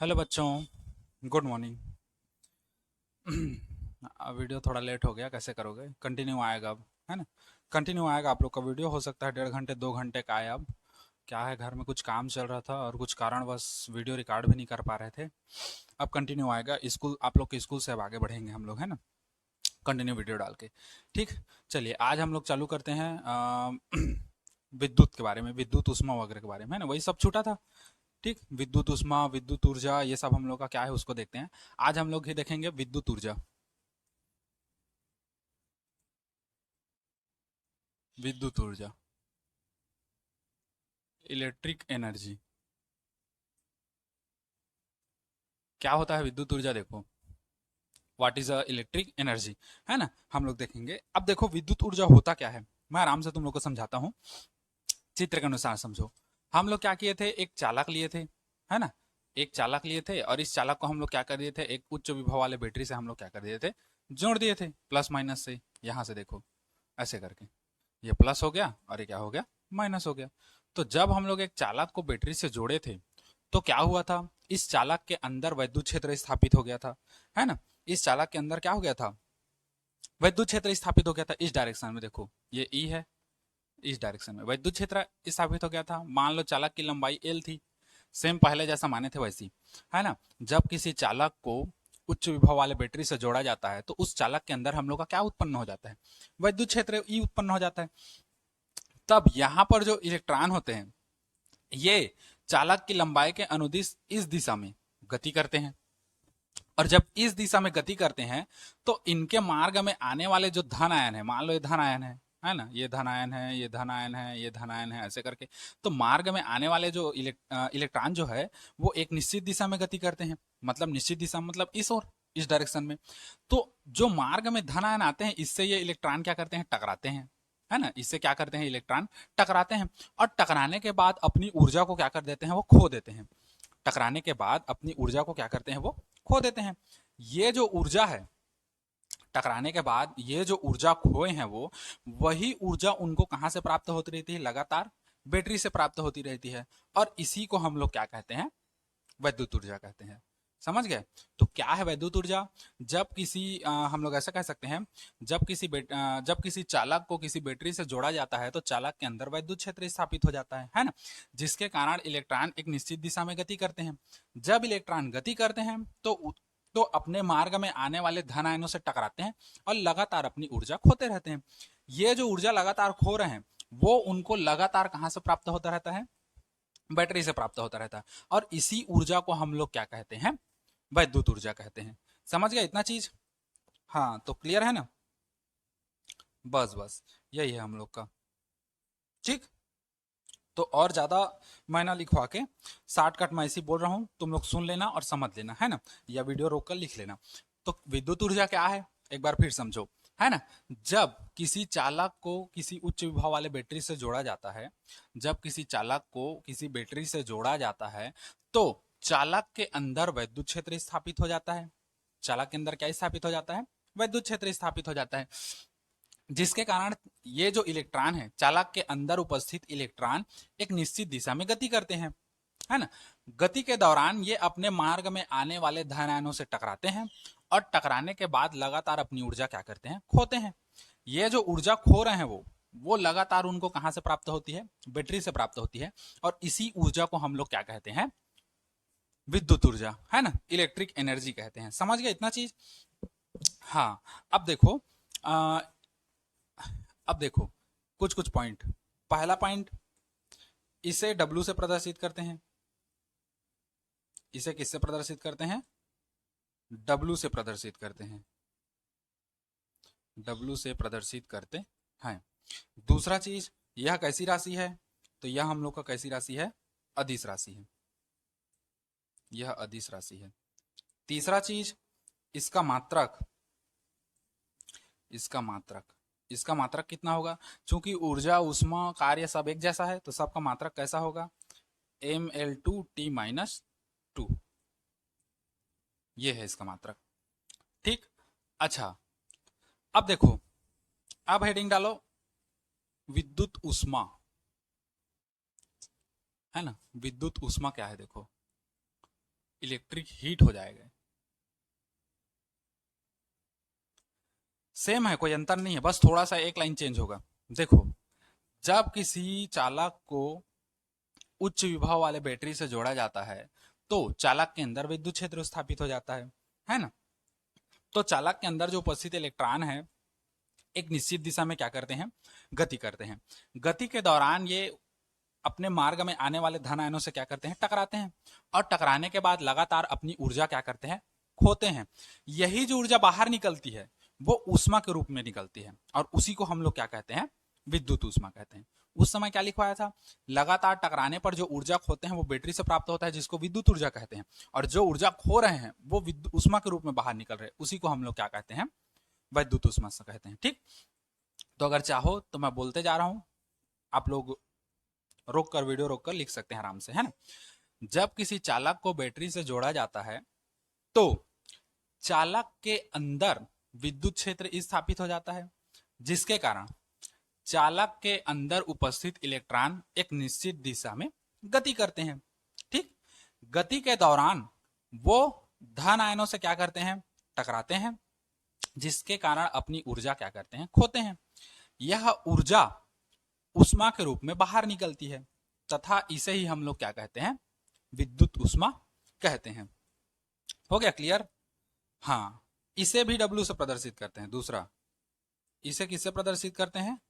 Hello बच्चों, good morning. Video थोड़ा late हो गया, कैसे करोगे? कंटिन्यू आएगा अब, है ना? कंटिन्यू आएगा आप लोग का वीडियो। हो सकता है 1.5 घंटे 2 घंटे का आए। अब क्या है, घर में कुछ काम चल रहा था और कुछ कारणवश वीडियो रिकॉर्ड भी नहीं कर पा रहे थे। अब कंटिन्यू आएगा। स्कूल, आप लोग के स्कूल से अब आगे बढ़ेंगे हम लोग, है ना? कंटिन्यू वीडियो डाल के। ठीक। चलिए आज हम लोग चालू करते हैं विद्युत के बारे में, विद्युत ऊष्मा वगैरह के बारे में, है ना? वही सब छूटा था। ठीक, विद्युत ऊष्मा, विद्युत ऊर्जा, ये सब हम लोग का क्या है उसको देखते हैं। आज हम लोग ही देखेंगे विद्युत ऊर्जा। विद्युत ऊर्जा, इलेक्ट्रिक एनर्जी। क्या होता है विद्युत ऊर्जा? देखो, what is a electric energy, है ना? हम लोग देखेंगे। अब देखो विद्युत ऊर्जा होता क्या है, मैं आराम से तुम लोग को समझाता हूँ। चित्र के अनुसार समझो। हम लोग क्या किए थे, एक चालक लिए थे, है ना? एक चालक लिए थे और इस चालक को हम लोग क्या कर दिए थे, एक उच्च विभव वाले बैटरी से हम लोग क्या कर दिए थे, जोड़ दिए थे प्लस माइनस से। यहाँ से देखो, ऐसे करके ये प्लस हो गया और ये क्या हो गया, माइनस हो गया। तो जब हम लोग एक चालक को बैटरी से जोड़े थे तो क्या हुआ था, इस चालक के अंदर वैद्युत क्षेत्र स्थापित हो गया था, है ना? इस चालक के अंदर क्या हो गया था, वैद्युत क्षेत्र स्थापित हो गया था। इस डायरेक्शन में देखो, ये ई है, इस डायरेक्शन में वैद्युत क्षेत्र स्थापित हो गया था। मान लो चालक की लंबाई एल थी, सेम पहले जैसा माने थे वैसी, है ना? जब किसी चालक को उच्च विभव वाले बैटरी से जोड़ा जाता है तो उस चालक के अंदर हम लोग का क्या उत्पन्न हो जाता है, वैद्युत क्षेत्र ई उत्पन्न हो जाता है। तब यहाँ पर जो इलेक्ट्रॉन होते हैं, ये चालक की लंबाई के अनुदिश इस दिशा में गति करते हैं। और जब इस दिशा में गति करते हैं तो इनके मार्ग में आने वाले जो धन आयन है, मान लो ये धन आयन है ना? ये धन आयन है, ये धन आयन है, ये धन आयन है, ऐसे करके। तो मार्ग में आने वाले जो इलेक्ट्रॉन जो है वो एक निश्चित दिशा में गति करते हैं। मतलब निश्चित दिशा मतलब इस ओर, इस डायरेक्शन में। तो जो मार्ग में धन आयन आते हैं, इससे ये इलेक्ट्रॉन क्या करते हैं, टकराते हैं, है ना? इससे क्या करते हैं, इलेक्ट्रॉन टकराते हैं। और टकराने के बाद अपनी ऊर्जा को क्या कर देते हैं, वो खो देते हैं। टकराने के बाद अपनी ऊर्जा को क्या करते हैं, वो खो देते हैं। ये जो ऊर्जा है, टकराने के बाद ये जो ऊर्जा खोए हैं वो, वही ऊर्जा उनको कहां से प्राप्त होती रहती है, लगातार बैटरी से प्राप्त होती रहती है। और इसी को हम लोग क्या कहते हैं, वैद्युत ऊर्जा कहते हैं। समझ गए? तो क्या है वैद्युत ऊर्जा? जब किसी हम लोग ऐसा कह सकते हैं, जब किसी चालक को किसी बैटरी से जोड़ा जाता है तो चालक के अंदर वैद्युत क्षेत्र स्थापित हो जाता है ना? जिसके कारण इलेक्ट्रॉन एक निश्चित दिशा में गति करते हैं। जब इलेक्ट्रॉन गति करते हैं तो अपने मार्ग में आने वाले धन आयनों से टकराते हैं और लगातार अपनी ऊर्जा खोते रहते हैं। ये जो ऊर्जा लगातार खो रहे हैं, वो उनको लगातार कहां से प्राप्त होता रहता है, बैटरी से प्राप्त होता रहता है। और इसी ऊर्जा को हम लोग क्या कहते हैं, वैद्युत ऊर्जा कहते हैं। समझ गए इतना चीज? हाँ, तो क्लियर है ना? बस बस, यही है हम लोग का। ठीक। तो और ज्यादा मैं लिखवा के, शॉर्टकट में ऐसी बोल रहा हूं, तुम लोग सुन लेना और समझ लेना, है ना? या वीडियो रोक कर लिख लेना। तो विद्युत ऊर्जा क्या है, एक बार फिर समझो, है ना? जब किसी चालक को किसी उच्च विभव वाले बैटरी से जोड़ा जाता है, जब किसी चालक को किसी बैटरी से जोड़ा जाता है तो चालक के अंदर वैद्युत क्षेत्र स्थापित हो जाता है। चालक के अंदर क्या स्थापित हो जाता है, वैद्युत क्षेत्र स्थापित हो जाता है। जिसके कारण ये जो इलेक्ट्रॉन है, चालक के अंदर उपस्थित इलेक्ट्रॉन एक निश्चित दिशा में गति करते हैं, है ना? गति के दौरान ये अपने मार्ग में आने वाले धन आयनों से टकराते हैं और टकराने के बाद लगातार अपनी ऊर्जा क्या करते हैं, खोते हैं। ये जो ऊर्जा खो रहे हैं वो लगातार उनको कहां से प्राप्त होती है, बैटरी से प्राप्त होती है। और इसी ऊर्जा को हम लोग क्या कहते हैं, विद्युत ऊर्जा, है ना? इलेक्ट्रिक एनर्जी कहते हैं। समझ गए इतना चीज? हाँ। अब देखो, आ, अब देखो कुछ कुछ पॉइंट। पहला पॉइंट, इसे डब्ल्यू से प्रदर्शित करते हैं। इसे किससे प्रदर्शित करते हैं, डब्ल्यू से प्रदर्शित करते हैं। डब्ल्यू से प्रदर्शित करते हैं। दूसरा चीज, यह कैसी राशि है, तो यह हम लोग का कैसी राशि है, अदिश राशि है। यह अदिश राशि है। तीसरा चीज, इसका मात्रक, इसका मात्रक, इसका मात्रक कितना होगा? चूंकि ऊर्जा, उष्मा, कार्य सब एक जैसा है तो सबका मात्रक कैसा होगा, ml2t-2। ये है इसका मात्रक। ठीक। अच्छा, अब देखो, अब हेडिंग डालो विद्युत ऊष्मा, है ना? विद्युत ऊष्मा क्या है देखो, इलेक्ट्रिक हीट हो जाएगा। सेम है, कोई अंतर नहीं है, बस थोड़ा सा एक लाइन चेंज होगा। देखो, जब किसी चालक को उच्च विभव वाले बैटरी से जोड़ा जाता है तो चालक के अंदर विद्युत क्षेत्र स्थापित हो जाता है ना। तो चालक के अंदर जो उपस्थित इलेक्ट्रॉन है एक निश्चित दिशा में क्या करते हैं, गति करते हैं। गति के दौरान ये अपने मार्ग में आने वाले धन आयनों से क्या करते हैं, टकराते हैं, और टकराने के बाद लगातार अपनी ऊर्जा क्या करते हैं, खोते हैं। यही जो ऊर्जा बाहर निकलती है वो ऊष्मा के रूप में निकलती है, और उसी को हम लोग क्या कहते हैं, विद्युत ऊष्मा कहते हैं। उस समय क्या लिखवाया था, लगातार टकराने पर जो ऊर्जा खोते हैं वो बैटरी से प्राप्त होता है, जिसको विद्युत ऊर्जा कहते हैं, और जो ऊर्जा खो रहे हैं वो ऊष्मा के रूप में बाहर निकल रहे हैं, उसी को हम लोग क्या कहते हैं, वैद्युत ऊष्मा से कहते हैं। ठीक, तो अगर चाहो तो मैं बोलते जा रहा हूं, आप लोग रोक कर, वीडियो रोक कर लिख सकते हैं आराम से, है ना। जब किसी चालक को बैटरी से जोड़ा जाता है तो चालक के अंदर विद्युत क्षेत्र स्थापित हो जाता है, जिसके कारण चालक के अंदर उपस्थित इलेक्ट्रॉन एक निश्चित दिशा में गति करते हैं। ठीक, गति के दौरान वो धन आयनों से क्या करते हैं, टकराते हैं, जिसके कारण अपनी ऊर्जा क्या करते हैं, खोते हैं। यह ऊर्जा ऊष्मा के रूप में बाहर निकलती है तथा इसे ही हम लोग क्या कहते हैं, विद्युत ऊष्मा कहते हैं। हो गया क्लियर। हाँ, इसे भी W से प्रदर्शित करते हैं। दूसरा, इसे किससे प्रदर्शित करते हैं,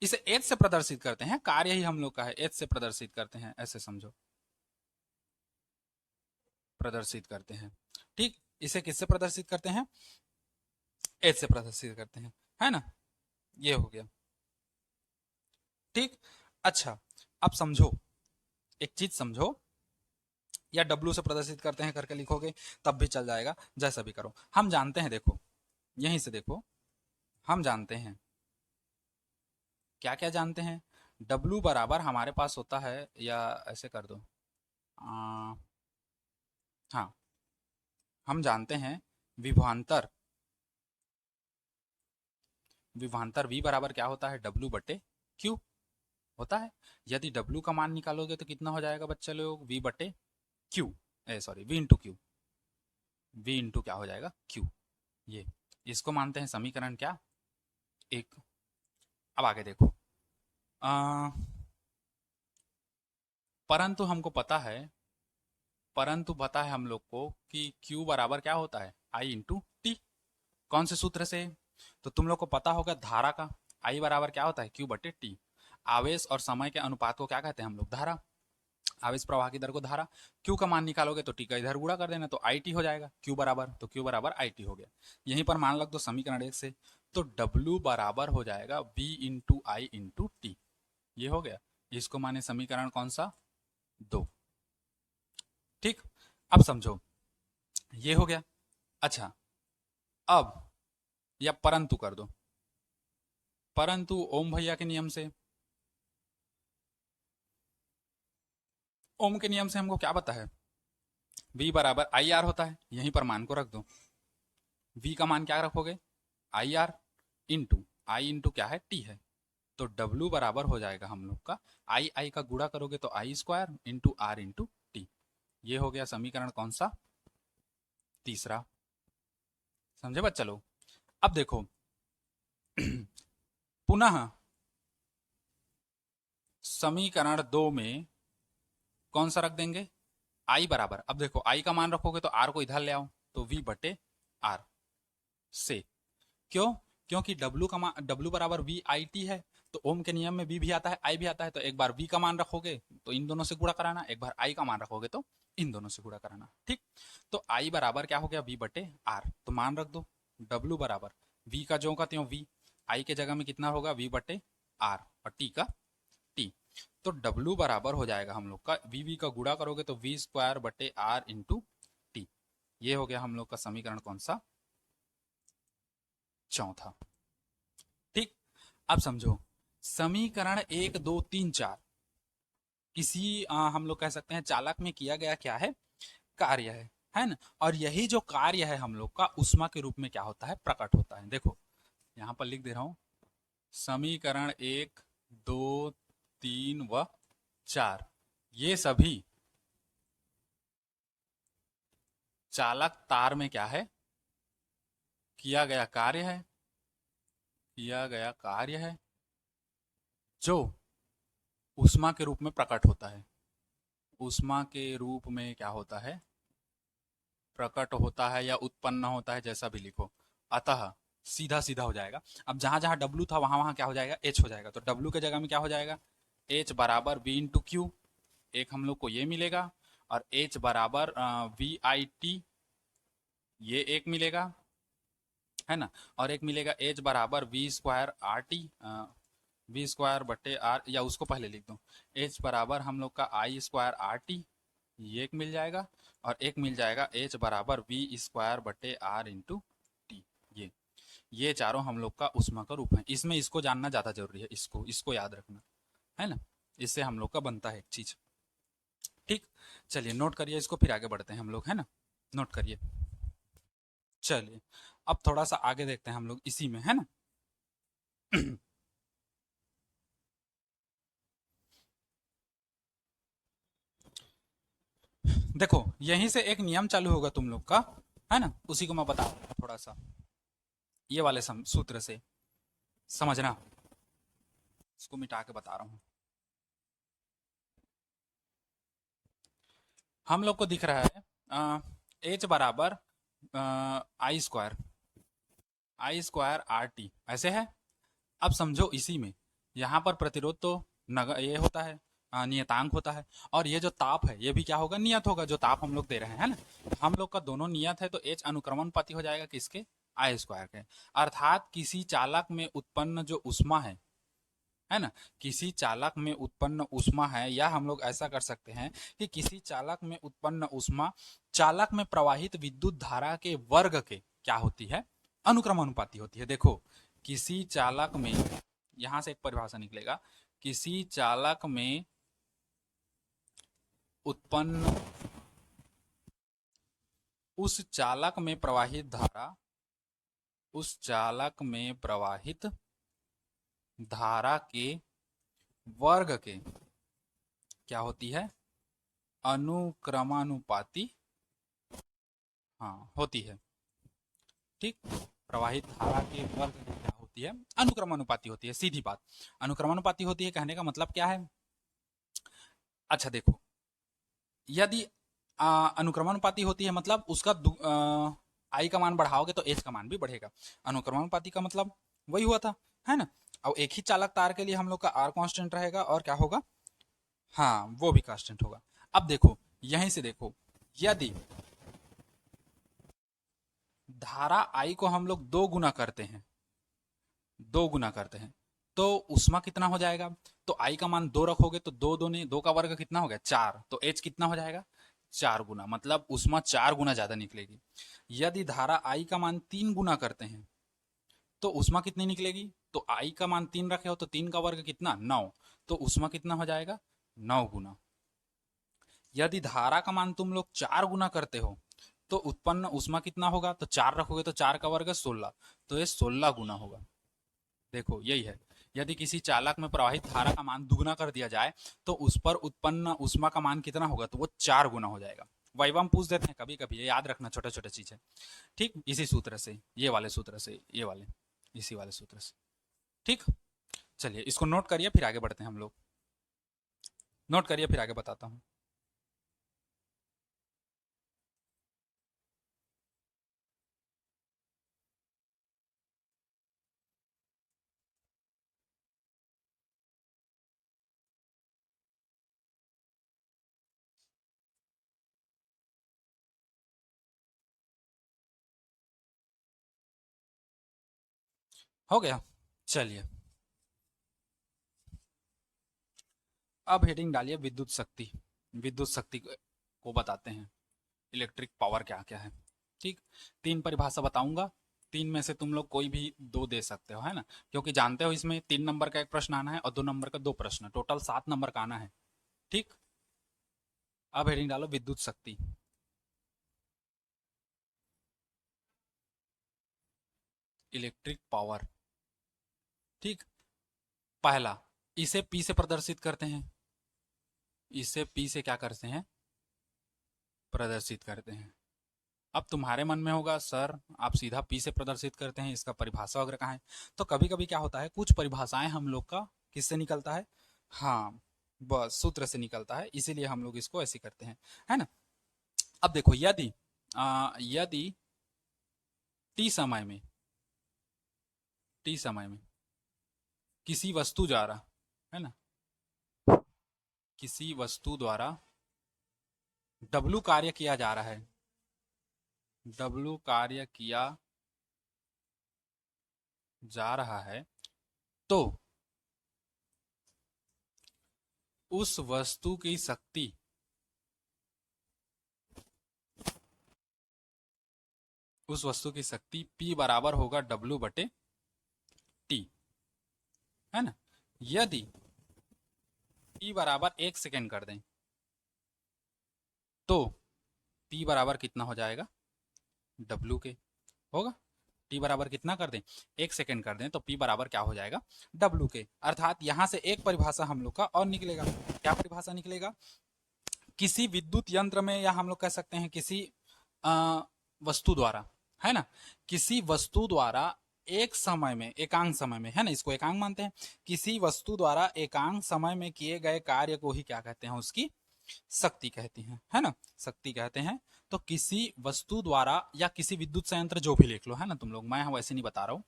इसे H से प्रदर्शित करते हैं, कार्य ही हम लोग का है, H से प्रदर्शित करते हैं, ऐसे समझो, प्रदर्शित करते हैं। ठीक, इसे किससे प्रदर्शित करते हैं, H से प्रदर्शित करते हैं, है ना। ये हो गया। ठीक, अच्छा, अब समझो, एक चीज समझो, या W से प्रदर्शित करते हैं करके लिखोगे तब भी चल जाएगा, जैसा भी करो। हम जानते हैं, देखो यहीं से देखो, हम जानते हैं, क्या क्या जानते हैं। W बराबर हमारे पास होता है, या ऐसे कर दो, हाँ, हम जानते हैं विभवांतर, विभवांतर V बराबर क्या होता है, W बटे Q होता है। यदि W का मान निकालोगे तो कितना हो जाएगा बच्चे लोग, V बटे Q, sorry V into Q, V into क्या हो जाएगा, Q। ये, इसको मानते हैं समीकरण क्या, एक। अब आगे देखो, परंतु हमको पता है, परंतु पता है हम लोग को कि Q बराबर क्या होता है, I इंटू टी। कौन से सूत्र से, तो तुम लोग को पता होगा धारा का, I बराबर क्या होता है, Q बटे टी। आवेश और समय के अनुपात को क्या कहते हैं हम लोग, धारा। आवेश प्रवाह की दर को धारा। Q का मान निकालोगे तो टी का इधर गुणा कर देना, तो आई टी हो जाएगा। Q बराबर, तो Q बराबर आई टी हो गया। यहीं पर मान लग दो समीकरण एक से, तो W बराबर हो जाएगा V इंटू आई इंटू टी। ये हो गया, इसको माने समीकरण कौन सा, 2। ठीक, अब समझो, ये हो गया। अच्छा, अब या परंतु कर दो, परंतु ओम भैया के नियम से, ओम के नियम से हमको क्या पता है, V बराबर आई आर होता है। यहीं पर मान को रख दो, V का मान क्या रखोगे, I R into I into क्या है, टी है। तो W बराबर हो जाएगा हम लोग का, आई आई का गुणा करोगे तो I square into R into T. ये हो गया समीकरण कौन सा, तीसरा। समझे बच्चा लोग। अब देखो पुनः समीकरण 2 में कौन सा रख देंगे, आई बराबर, अब देखो आई का मान रखोगे तो आर को इधर ले आओ, तो V बटे आर से, क्यों, क्योंकि W का मान, W बराबर V आई टी है, तो ओम के नियम में V भी आता है I भी आता है, तो एक बार V का मान रखोगे तो इन दोनों से गुणा कराना, एक बार I का मान रखोगे तो इन दोनों से गुणा कराना। ठीक, तो I बराबर क्या हो गया, V बटे आर, तो मान रख दो W बराबर V का जो का त्यों V, I के जगह में कितना होगा, V बटे आर, और T का T। तो W बराबर हो जाएगा हम लोग का, V का गुणा करोगे तो V स्क्वायर बटे आर इंटू टी। ये हो गया हम लोग का समीकरण कौन सा, चौथा। ठीक, अब समझो, समीकरण 1 2 3 4 किसी हम लोग कह सकते हैं चालक में किया गया क्या है, कार्य है ना। और यही जो कार्य है हम लोग का उष्मा के रूप में क्या होता है, प्रकट होता है। देखो यहां पर लिख दे रहा हूं, समीकरण 1 2 3 व 4 ये सभी चालक तार में क्या है, किया गया कार्य है, किया गया कार्य है जो ऊष्मा के रूप में प्रकट होता है। ऊष्मा के रूप में क्या होता है, प्रकट होता है या उत्पन्न होता है, जैसा भी लिखो। अतः सीधा सीधा हो जाएगा। अब जहां जहां डब्ल्यू था वहां वहां क्या हो जाएगा, एच हो जाएगा। तो डब्ल्यू के जगह में क्या हो जाएगा, एच बराबर वी इंटू क्यू, एक हम लोग को ये मिलेगा। और एच बराबर वी आई टी, ये एक मिलेगा, है ना। और एक मिलेगा एच बराबर V square R T, V square बटे आर, या उसको पहले लिख दो। एच बराबर हम लोग का आई स्क्वायर आर टी, ये एक मिल जाएगा। और एक मिल जाएगा एच बराबर वी स्क्वायर बटे आर इंटू टी। ये चारों हम लोग का उष्मा का रूप है। इसमें इसको जानना ज़्यादा जरूरी है, इसको इसको याद रखना, है ना। इससे हम लोग का बनता है एक चीज़। ठीक, चलिए नोट करिए इसको, फिर आगे बढ़ते हैं हम लोग, है ना। नोट करिए। चलिए अब थोड़ा सा आगे देखते हैं हम लोग इसी में, है ना। देखो यहीं से एक नियम चालू होगा तुम लोग का, है ना। उसी को मैं बता रहा हूँ थोड़ा सा, ये वाले सूत्र से समझना। इसको मिटा के बता रहा हूँ। हम लोग को दिख रहा है एच बराबर आई स्क्वायर आर टी, ऐसे है। अब समझो इसी में, यहाँ पर प्रतिरोध तो ये होता है, नियतांक होता है। और ये जो ताप है ये भी क्या होगा, नियत होगा, जो ताप हम लोग दे रहे हैं, है ना। हम लोग का दोनों नियत है, तो एच अनुक्रमणपाती हो जाएगा किसके, आई स्क्वायर के। अर्थात किसी चालक में उत्पन्न जो उष्मा है ना, किसी चालक में उत्पन्न उष्मा है, या हम लोग ऐसा कर सकते हैं कि किसी चालक में उत्पन्न उष्मा चालक में प्रवाहित विद्युत धारा के वर्ग के क्या होती है, अनुक्रमानुपाती होती है। देखो किसी चालक में, यहां से एक परिभाषा निकलेगा, किसी चालक में उत्पन्न, उस चालक में प्रवाहित धारा, उस चालक में प्रवाहित धारा के वर्ग के क्या होती है, अनुक्रमानुपाती, हाँ होती है। ठीक, प्रवाहित धारा के वर्ग की क्या होती है, अनुक्रमानुपाती होती है, सीधी बात। अनुक्रमानुपाती होती है कहने का मतलब क्या है। अच्छा देखो, यदि अनुक्रमानुपाती होती है मतलब उसका आई का मान बढ़ाओगे तो एच का मान भी बढ़ेगा। अनुक्रमानुपाती का मतलब वही हुआ था, है ना। और एक ही चालक तार के लिए हम लोग का आर कांस्टेंट रहेगा, और क्या होगा, हाँ वो भी कांस्टेंट होगा। अब देखो यहीं से देखो, यदि धारा आई को हम लोग दो गुना करते हैं, दो गुना करते हैं, तो उष्मा कितना हो जाएगा। तो आई का मान दो रखोगे तो दो दो ने दो का वर्ग कितना हो गया, चार। तो एच कितना हो जाएगा, चार गुना, मतलब उष्मा चार गुना ज्यादा निकलेगी। यदि धारा आई का मान तीन गुना करते हैं तो उष्मा कितनी निकलेगी। तो आई का मान तीन रखे हो तो तीन का वर्ग कितना, नौ। तो उष्मा कितना हो जाएगा, नौ गुना। यदि धारा का मान तुम लोग चार गुना करते हो तो उत्पन्न उष्मा कितना होगा, तो चार रखोगे तो चार का वर्ग 16, तो ये 16 गुना होगा। देखो यही है, यदि किसी चालक में प्रवाहित धारा का मान दुगुना कर दिया जाए तो उस पर उत्पन्न उष्मा का मान कितना होगा, तो वो चार गुना हो जाएगा। वाइवा में पूछ देते हैं कभी कभी, ये याद रखना, छोटे छोटे चीज है। ठीक, इसी सूत्र से, ये वाले सूत्र से, ये वाले, इसी वाले सूत्र से। ठीक, चलिए इसको नोट करिए फिर आगे बढ़ते हैं हम लोग। नोट करिए फिर आगे बताता हूँ। हो गया, चलिए अब हेडिंग डालिए विद्युत शक्ति। विद्युत शक्ति को बताते हैं, इलेक्ट्रिक पावर क्या क्या है। ठीक, तीन परिभाषा बताऊंगा, तीन में से तुम लोग कोई भी दो दे सकते हो, है ना। क्योंकि जानते हो इसमें 3 नंबर का एक प्रश्न आना है और 2 नंबर का दो प्रश्न, टोटल 7 नंबर का आना है। ठीक, अब हेडिंग डालो विद्युत शक्ति। Electric power. ठीक, पहला, इसे पी से प्रदर्शित करते हैं, इसे पी से क्या करते हैं, प्रदर्शित करते हैं। अब तुम्हारे मन में होगा सर आप सीधा पी से प्रदर्शित करते हैं, इसका परिभाषा वगैरह कहाँ है? तो कभी कभी क्या होता है, कुछ परिभाषाएं हम लोग का किससे निकलता है, हाँ बस सूत्र से निकलता है, इसीलिए हम लोग इसको ऐसे करते हैं, है ना। अब देखो यदि टी समय में किसी वस्तु द्वारा, है ना, किसी वस्तु द्वारा W कार्य किया जा रहा है, W कार्य किया जा रहा है, तो उस वस्तु की शक्ति, P बराबर होगा W बटे T, है ना। यदि P बराबर 1 सेकेंड कर दें तो P बराबर कितना हो जाएगा, W के होगा। T बराबर कितना कर दें, 1 सेकेंड कर दें तो P बराबर क्या हो जाएगा, W के। अर्थात यहां से एक परिभाषा हम लोग का और निकलेगा। क्या परिभाषा निकलेगा, किसी विद्युत यंत्र में, या हम लोग कह सकते हैं किसी वस्तु द्वारा, है ना, किसी वस्तु द्वारा एक समय में, एकांक समय में, है ना, इसको एकांक मानते हैं, किसी वस्तु द्वारा एकांक समय में किए गए कार्य को ही क्या कहते हैं, उसकी शक्ति कहती हैं, है ना, शक्ति कहते हैं। तो किसी वस्तु द्वारा या किसी विद्युत संयंत्र, जो भी लिख लो, है ना तुम लोग, मैं वैसे नहीं बता रहा हूं,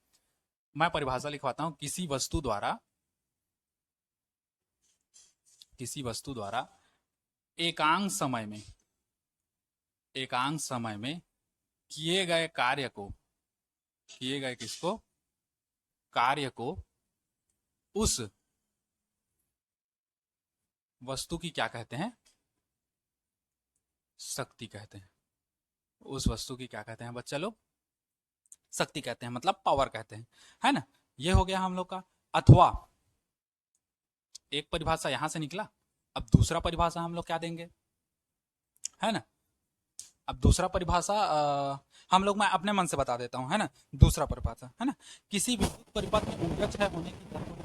मैं परिभाषा लिखवाता हूं, किसी वस्तु द्वारा एकांक समय में, किए गए कार्य को, कार्य को उस वस्तु की क्या कहते हैं, शक्ति कहते हैं। उस वस्तु की क्या कहते हैं बच्चा लोग, शक्ति कहते हैं, मतलब पावर कहते हैं, है ना। ये हो गया हम लोग का। अथवा एक परिभाषा यहां से निकला, अब दूसरा परिभाषा हम लोग क्या देंगे, है ना। अब दूसरा परिभाषा हम लोग, मैं अपने मन से बता देता हूं, है ना। दूसरा परिभाषा, है ना, किसी विद्युत परिपथ में ऊर्जा क्षय होने की दर को,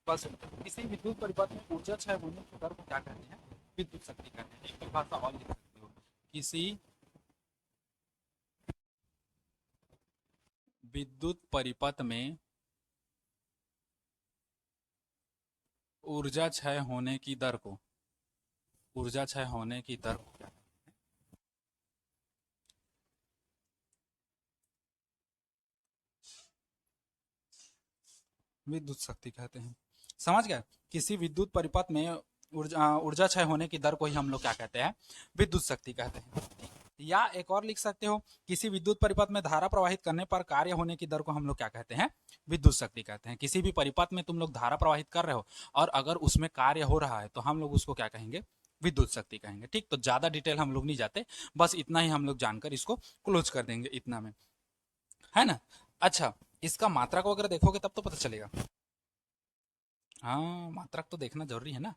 बस किसी विद्युत परिपथ में ऊर्जा क्षय होने की दर को क्या कहते हैं, विद्युत शक्ति कहते हैं। एक परिभाषा और लिख सकते हो, किसी विद्युत परिपथ में ऊर्जा क्षय होने की दर को, क्या विद्युत शक्ति कहते हैं। समझ गए, किसी विद्युत परिपथ में ऊर्जा क्षय होने की दर को ही हम लोग क्या कहते हैं, विद्युत शक्ति कहते हैं। या एक और लिख सकते हो, किसी विद्युत परिपथ में धारा प्रवाहित करने पर कार्य होने की दर को हम लोग क्या कहते हैं, विद्युत शक्ति कहते हैं। किसी भी परिपथ में तुम लोग धारा प्रवाहित कर रहे हो और अगर उसमें कार्य हो रहा है तो हम लोग उसको क्या कहेंगे, विद्युत शक्ति कहेंगे। ठीक, तो ज्यादा डिटेल हम लोग नहीं जाते, बस इतना ही हम लोग जानकर इसको क्लोज कर देंगे, इतना में, है ना। अच्छा, इसका मात्रक वगैरह देखोगे तब तो पता चलेगा। हाँ, मात्रक तो देखना जरूरी है ना।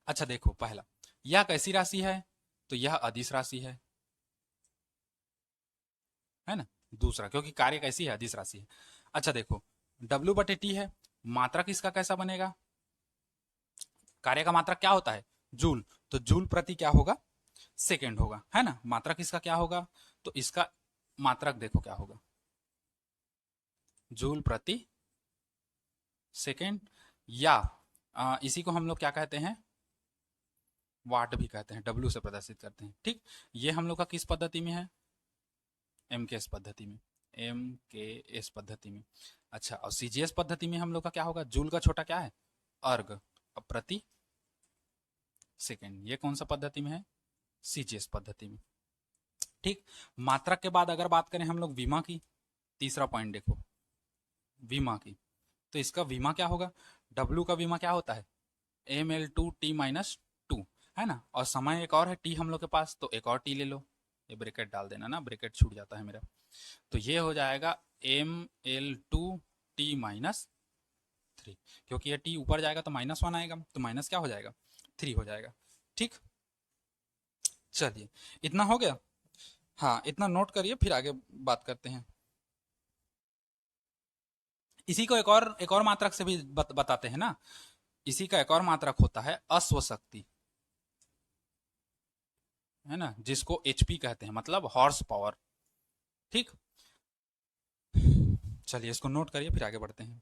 अच्छा देखो, पहला, यह कैसी राशि है, तो यह अदिश राशि है ना। दूसरा, क्योंकि कार्य कैसी है, अदिश राशि है। अच्छा देखो, W बटे टी है, मात्रक इसका कैसा बनेगा, कार्य का मात्रक क्या होता है, जूल, तो जूल प्रति क्या होगा, सेकेंड होगा, है ना। मात्रक इसका क्या होगा, तो इसका मात्रक देखो क्या होगा, जूल प्रति सेकेंड, या इसी को हम लोग क्या कहते हैं, वाट भी कहते हैं, W से प्रदर्शित करते हैं। ठीक, ये हम लोग का किस पद्धति में है, MKS पद्धति में, MKS पद्धति में। अच्छा, और CGS पद्धति में हम लोग का क्या होगा, जूल का छोटा क्या है, अर्ग, प्रति सेकेंड। ये कौन सा पद्धति में है, CGS पद्धति में। ठीक, मात्रक के बाद अगर बात करें हम लोग विमा की, तीसरा पॉइंट देखो, विमा की, तो इसका विमा क्या होगा, W का विमा क्या होता है, ML2T-2, है ना। और समय एक और है T हम लोग के पास, तो एक और T ले लो, ये ब्रैकेट डाल देना ना, ब्रैकेट छूट जाता है मेरा, तो ये हो जाएगा ML2T-3, क्योंकि ये T ऊपर जाएगा तो -1 आएगा, तो माइनस क्या हो जाएगा, 3 हो जाएगा। ठीक, चलिए इतना हो गया। हाँ, इतना नोट करिए, फिर आगे बात करते हैं। इसी को एक और मात्रक से भी बताते हैं ना। इसी का एक और मात्रक होता है अश्व शक्ति, है ना, जिसको एचपी कहते हैं, मतलब हॉर्स पावर। ठीक, चलिए इसको नोट करिए फिर आगे बढ़ते हैं।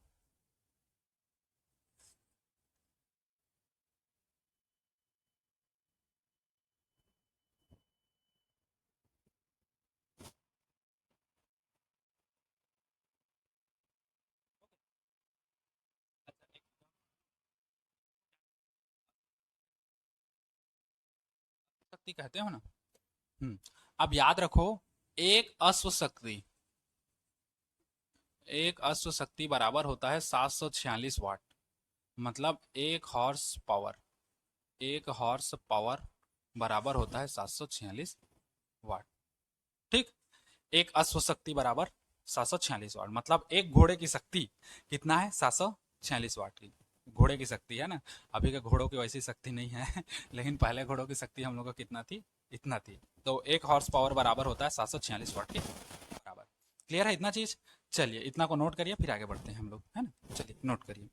शक्ति कहते हो ना। अब याद रखो, एक अश्व शक्ति एक अश्व शक्ति बराबर होता है 746 वाट। मतलब एक हॉर्स पावर बराबर होता है 746 वाट। ठीक, एक अश्व शक्ति बराबर 746 वाट, मतलब एक घोड़े की शक्ति कितना है, 746 वाट की घोड़े की शक्ति है ना। अभी के घोड़ों की वैसी शक्ति नहीं है लेकिन पहले घोड़ों की शक्ति हम लोग को कितना थी, इतना थी। तो एक हॉर्स पावर बराबर होता है 746 वाट के बराबर। क्लियर है इतना चीज? चलिए इतना को नोट करिए फिर आगे बढ़ते हैं हम लोग, है ना। चलिए नोट करिए।